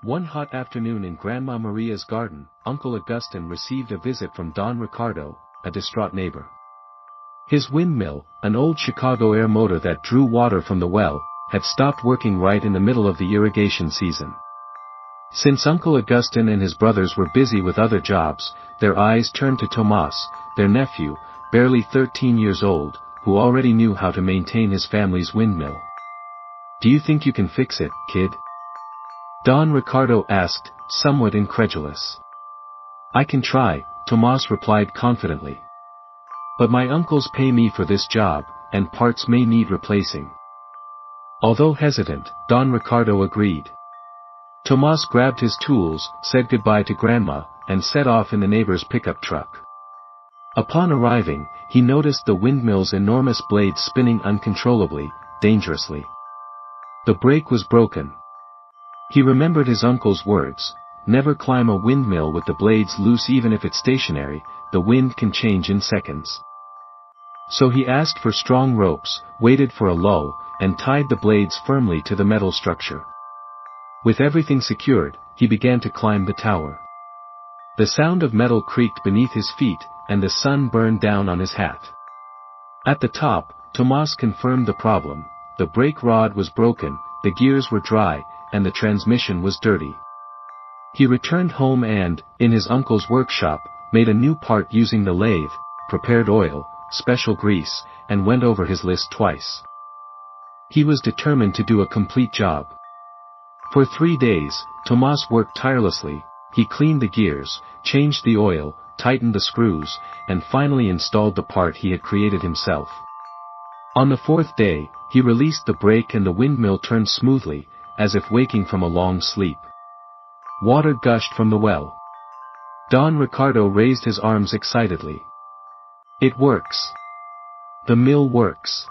One hot afternoon in Grandma Maria's garden, Uncle Augustin received a visit from Don Ricardo, a distraught neighbor. His windmill, an old Chicago air motor that drew water from the well, had stopped working right in the middle of the irrigation season. Since Uncle Augustin and his brothers were busy with other jobs, their eyes turned to Tomás, their nephew, barely 13 years old, who already knew how to maintain his family's windmill. "Do you think you can fix it, kid?" Don Ricardo asked, somewhat incredulous. "I can try," Tomás replied confidently. "But my uncles pay me for this job, and parts may need replacing." Although hesitant, Don Ricardo agreed. Tomás grabbed his tools, said goodbye to Grandma, and set off in the neighbor's pickup truck. Upon arriving, he noticed the windmill's enormous blades spinning uncontrollably, dangerously. The brake was broken. He remembered his uncle's words: "Never climb a windmill with the blades loose, even if it's stationary, the wind can change in seconds." So he asked for strong ropes, waited for a lull, and tied the blades firmly to the metal structure. With everything secured, he began to climb the tower. The sound of metal creaked beneath his feet, and the sun burned down on his hat. At the top, Tomás confirmed the problem: the brake rod was broken, the gears were dry, and the transmission was dirty. He returned home and, in his uncle's workshop, made a new part using the lathe, prepared oil, special grease, and went over his list twice. He was determined to do a complete job. For 3 days, Tomás worked tirelessly. He cleaned the gears, changed the oil, tightened the screws, and finally installed the part he had created himself. On the 4th day, he released the brake and the windmill turned smoothly, as if waking from a long sleep. Water gushed from the well. Don Ricardo raised his arms excitedly. "It works. The mill works."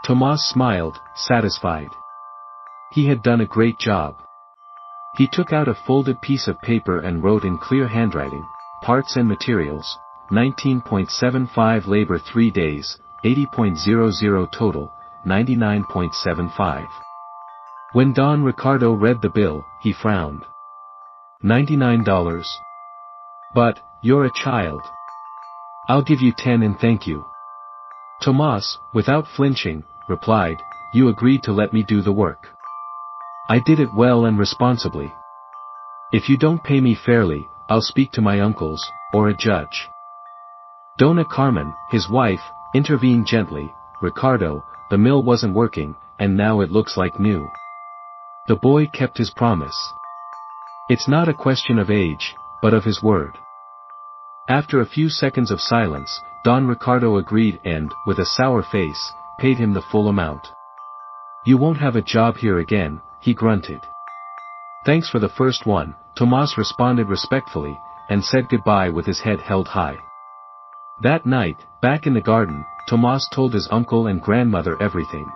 Tomás smiled, satisfied. He had done a great job. He took out a folded piece of paper and wrote in clear handwriting: "Parts and materials, 19.75 labor 3 days, 80.00 total, 99.75. When Don Ricardo read the bill, he frowned. $99. "But, you're a child. I'll give you 10 and thank you." Tomás, without flinching, replied, "You agreed to let me do the work. I did it well and responsibly. If you don't pay me fairly, I'll speak to my uncles, or a judge." Dona Carmen, his wife, intervened gently: "Ricardo, the mill wasn't working, and now it looks like new." The boy kept his promise. It's not a question of age, but of his word. After a few seconds of silence, Don Ricardo agreed and, with a sour face, paid him the full amount. "You won't have a job here again," he grunted. "Thanks for the first one," Tomás responded respectfully, and said goodbye with his head held high. That night, back in the garden, Tomás told his uncle and grandmother everything.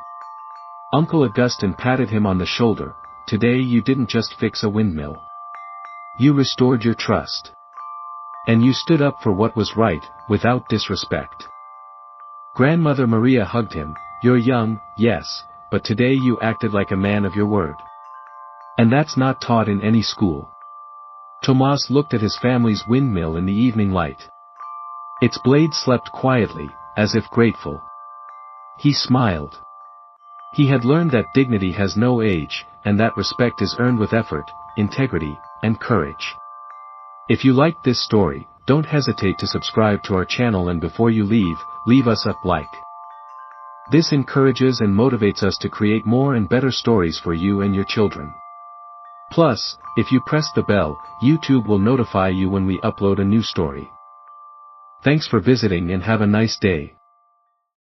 Uncle Augustin patted him on the shoulder: "Today you didn't just fix a windmill. You restored your trust. And you stood up for what was right, without disrespect." Grandmother Maria hugged him: "You're young, yes, but today you acted like a man of your word. And that's not taught in any school." Tomás looked at his family's windmill in the evening light. Its blades slept quietly, as if grateful. He smiled. He had learned that dignity has no age, and that respect is earned with effort, integrity, and courage. If you liked this story, don't hesitate to subscribe to our channel, and before you leave us a like. This encourages and motivates us to create more and better stories for you and your children. Plus, if you press the bell, YouTube will notify you when we upload a new story. Thanks for visiting and have a nice day.